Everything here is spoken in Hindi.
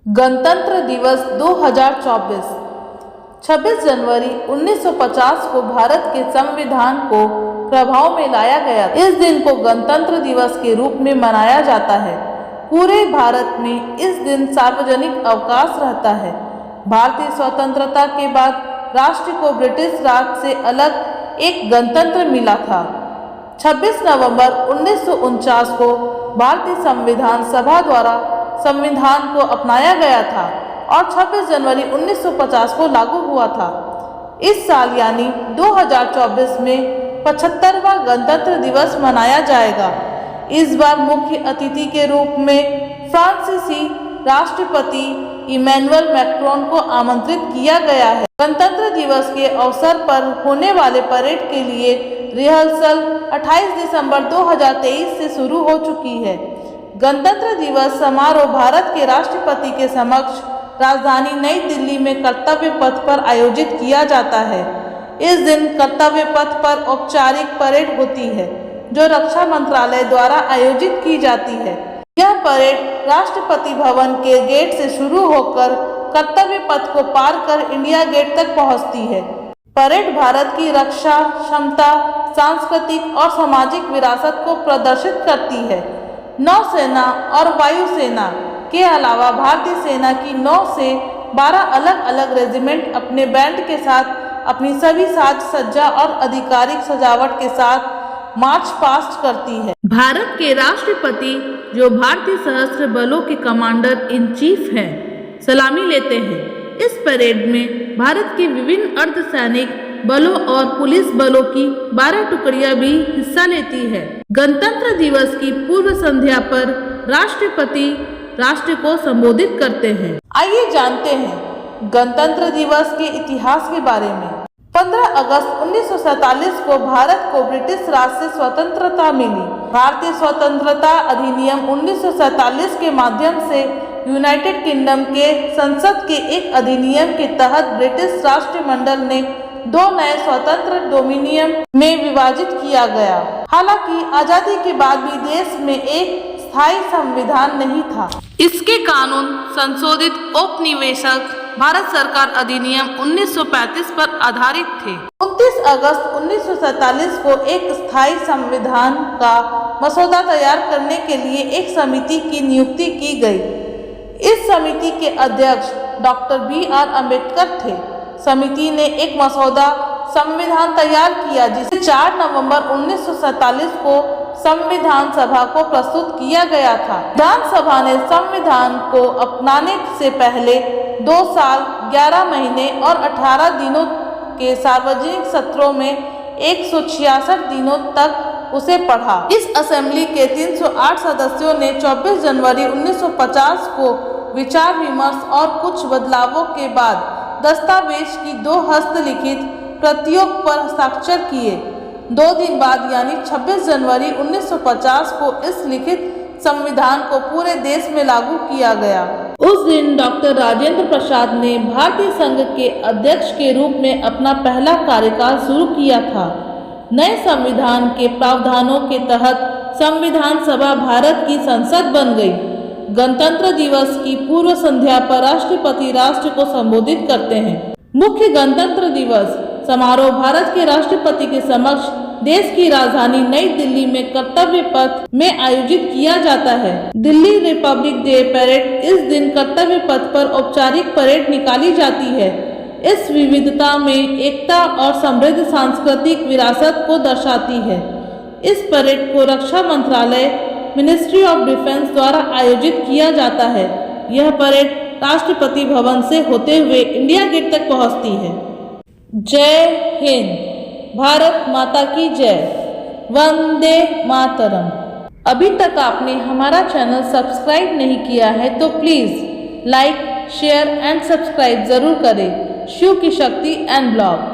गणतंत्र दिवस 2024 26 जनवरी 1950 को भारत के संविधान को प्रभाव में लाया गया। इस दिन को गणतंत्र दिवस के रूप में मनाया जाता है। पूरे भारत में इस दिन सार्वजनिक अवकाश रहता है। भारतीय स्वतंत्रता के बाद राष्ट्र को ब्रिटिश राज से अलग एक गणतंत्र मिला था। 26 नवंबर 1949 को भारतीय संविधान सभा द्वारा संविधान को अपनाया गया था और 26 जनवरी 1950 को लागू हुआ था। इस साल यानी 2024 में 75वां गणतंत्र दिवस मनाया जाएगा। इस बार मुख्य अतिथि के रूप में फ्रांसीसी राष्ट्रपति इमैनुअल मैक्रोन को आमंत्रित किया गया है। गणतंत्र दिवस के अवसर पर होने वाले परेड के लिए रिहर्सल 28 दिसंबर 2023 से शुरू हो चुकी है। गणतंत्र दिवस समारोह भारत के राष्ट्रपति के समक्ष राजधानी नई दिल्ली में कर्तव्य पथ पर आयोजित किया जाता है। इस दिन कर्तव्य पथ पर औपचारिक परेड होती है, जो रक्षा मंत्रालय द्वारा आयोजित की जाती है। यह परेड राष्ट्रपति भवन के गेट से शुरू होकर कर्तव्य पथ को पार कर इंडिया गेट तक पहुंचती है। परेड भारत की रक्षा क्षमता, सांस्कृतिक और सामाजिक विरासत को प्रदर्शित करती है। नौसेना और वायुसेना के अलावा भारतीय सेना की 9 से 12 अलग अलग रेजिमेंट अपने बैंड के साथ अपनी सभी साज सज्जा और आधिकारिक सजावट के साथ मार्च पास्ट करती है। भारत के राष्ट्रपति, जो भारतीय सशस्त्र बलों के कमांडर इन चीफ हैं, सलामी लेते हैं। इस परेड में भारत के विभिन्न अर्धसैनिक बलों और पुलिस बलों की 12 टुकड़ियां भी हिस्सा लेती है। गणतंत्र दिवस की पूर्व संध्या पर राष्ट्रपति राष्ट्र को संबोधित करते हैं। आइए जानते हैं गणतंत्र दिवस के इतिहास के बारे में। 15 अगस्त 1947 को भारत को ब्रिटिश राज से स्वतंत्रता मिली। भारतीय स्वतंत्रता अधिनियम 1947 के माध्यम से यूनाइटेड किंगडम के संसद के एक अधिनियम के तहत ब्रिटिश राष्ट्रमंडल ने 2 नए स्वतंत्र डोमिनियन में विभाजित किया गया। हालांकि आजादी के बाद भी देश में एक स्थायी संविधान नहीं था। इसके कानून संशोधित औपनिवेशिक भारत सरकार अधिनियम 1935 पर आधारित थे। 29 अगस्त 1947 को एक स्थायी संविधान का मसौदा तैयार करने के लिए एक समिति की नियुक्ति की गई। इस समिति के अध्यक्ष डॉक्टर BR अम्बेडकर थे। समिति ने एक मसौदा संविधान तैयार किया, जिसे 4 नवंबर 1947 को संविधान सभा को प्रस्तुत किया गया था। विधानसभा ने संविधान को अपनाने से पहले 2 साल 11 महीने और 18 दिनों के सार्वजनिक सत्रों में 166 दिनों तक उसे पढ़ा। इस असेंबली के 308 सदस्यों ने 24 जनवरी 1950 को विचार विमर्श और कुछ बदलावों के बाद दस्तावेज की 2 हस्तलिखित प्रतियों पर हस्ताक्षर किए। 2 दिन बाद यानी 26 जनवरी 1950 को इस लिखित संविधान को पूरे देश में लागू किया गया। उस दिन डॉक्टर राजेंद्र प्रसाद ने भारतीय संघ के अध्यक्ष के रूप में अपना पहला कार्यकाल शुरू किया था। नए संविधान के प्रावधानों के तहत संविधान सभा भारत की संसद बन गई। गणतंत्र दिवस की पूर्व संध्या पर राष्ट्रपति राष्ट्र को संबोधित करते हैं। मुख्य गणतंत्र दिवस समारोह भारत के राष्ट्रपति के समक्ष देश की राजधानी नई दिल्ली में कर्तव्य पथ में आयोजित किया जाता है। दिल्ली रिपब्लिक डे परेड इस दिन कर्तव्य पथ पर औपचारिक परेड निकाली जाती है। इस विविधता में एकता और समृद्ध सांस्कृतिक विरासत को दर्शाती है। इस परेड को रक्षा मंत्रालय मिनिस्ट्री ऑफ डिफेंस द्वारा आयोजित किया जाता है। यह परेड राष्ट्रपति भवन से होते हुए इंडिया गेट तक पहुंचती है। जय हिंद, भारत माता की जय, वंदे मातरम। अभी तक आपने हमारा चैनल सब्सक्राइब नहीं किया है तो please like, share and subscribe जरूर करें। शिव की शक्ति एंड ब्लॉग।